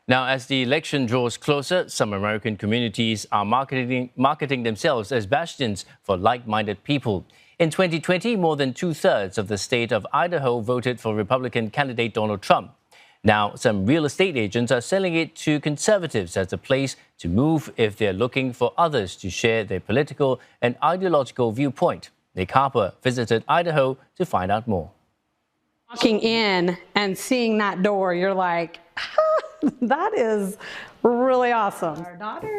Now, as the election draws closer, some American communities are marketing themselves as bastions for like-minded people. In 2020, more than two-thirds of the state of Idaho voted for Republican candidate Donald Trump. Now, some real estate agents are selling it to conservatives as a place to move if they're looking for others to share their political and ideological viewpoint. Nick Harper visited Idaho to find out more. Walking in and seeing that door, you're like, that is really awesome.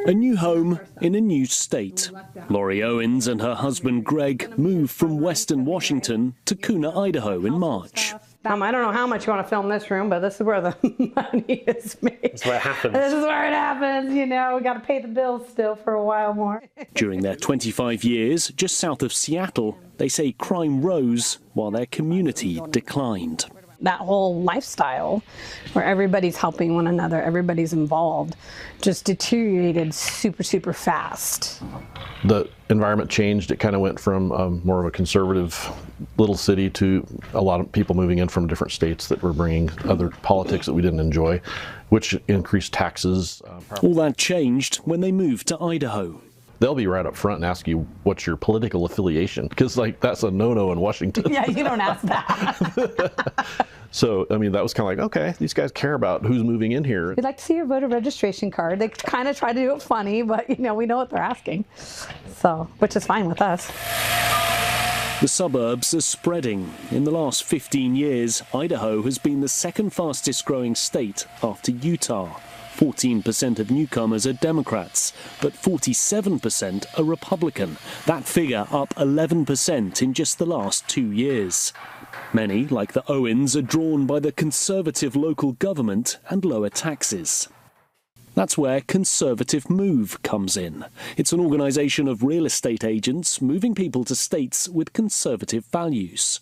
A new home in a new state. Laurie Owens and her husband Greg moved from Western Washington to Kuna, Idaho in March. I don't know how much you want to film this room, but this is where the money is made. That's where it happens. This is where it happens, you know, we got to pay the bills still for a while more. During their 25 years, just south of Seattle, they say crime rose while their community declined. That whole lifestyle where everybody's helping one another, everybody's involved, just deteriorated super fast. The environment changed. It kind of went from more of a conservative little city to a lot of people moving in from different states that were bringing other politics that we didn't enjoy, which increased taxes. All that changed when they moved to Idaho. They'll be right up front and ask you what's your political affiliation, because like that's a no-no in Washington. Yeah, you don't ask that. So, I mean, that was kind of like, okay, these guys care about who's moving in here. We'd like to see your voter registration card. They kind of try to do it funny, but you know, we know what they're asking. So, which is fine with us. The suburbs are spreading. In the last 15 years, Idaho has been the second fastest growing state after Utah. 14% of newcomers are Democrats, but 47% are Republican. That figure up 11% in just the last 2 years. Many, like the Owens, are drawn by the conservative local government and lower taxes. That's where Conservative Move comes in. It's an organisation of real estate agents moving people to states with conservative values.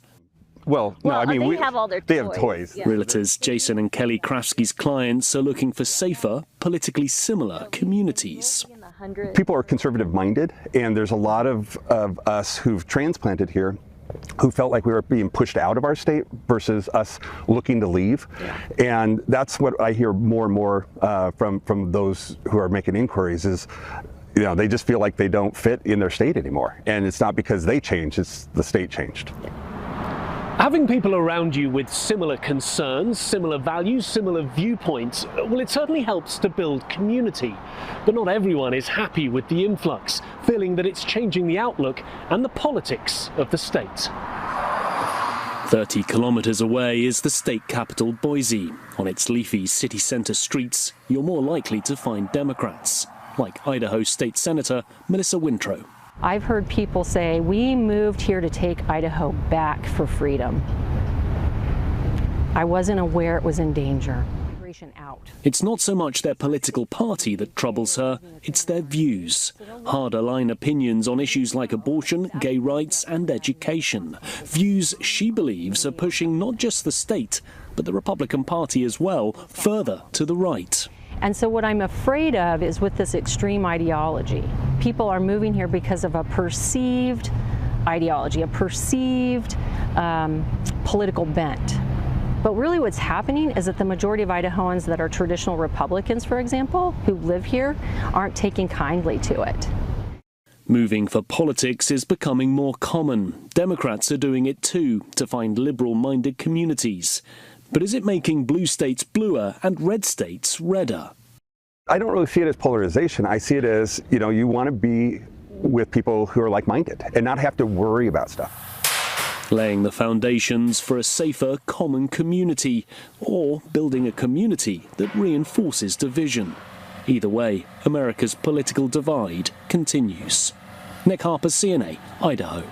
Well, no, I mean, they have all their toys. They have toys. Yeah. Realtors Jason and Kelly Krafsky's clients are looking for safer, politically similar communities. People are conservative-minded, and there's a lot of us who've transplanted here who felt like we were being pushed out of our state versus us looking to leave. Yeah. And that's what I hear more and more from those who are making inquiries is, you know, they just feel like they don't fit in their state anymore. And it's not because they changed, it's the state changed. Having people around you with similar concerns, similar values, similar viewpoints, well, it certainly helps to build community. But not everyone is happy with the influx, feeling that it's changing the outlook and the politics of the state. 30 kilometers away is the state capital, Boise. On its leafy city center streets, you're more likely to find Democrats, like Idaho State Senator Melissa Wintrow. I've heard people say, we moved here to take Idaho back for freedom. I wasn't aware it was in danger. It's not so much their political party that troubles her, it's their views. Harder-line opinions on issues like abortion, gay rights and education. Views she believes are pushing not just the state, but the Republican Party as well, further to the right. And so what I'm afraid of is with this extreme ideology, people are moving here because of a perceived ideology, a perceived political bent. But really what's happening is that the majority of Idahoans that are traditional Republicans, for example, who live here, aren't taking kindly to it. Moving for politics is becoming more common. Democrats are doing it too, to find liberal-minded communities. But is it making blue states bluer and red states redder? I don't really see it as polarization. I see it as, you know, you want to be with people who are like-minded and not have to worry about stuff. Laying the foundations for a safer, common community, or building a community that reinforces division. Either way, America's political divide continues. Nick Harper, CNA, Idaho.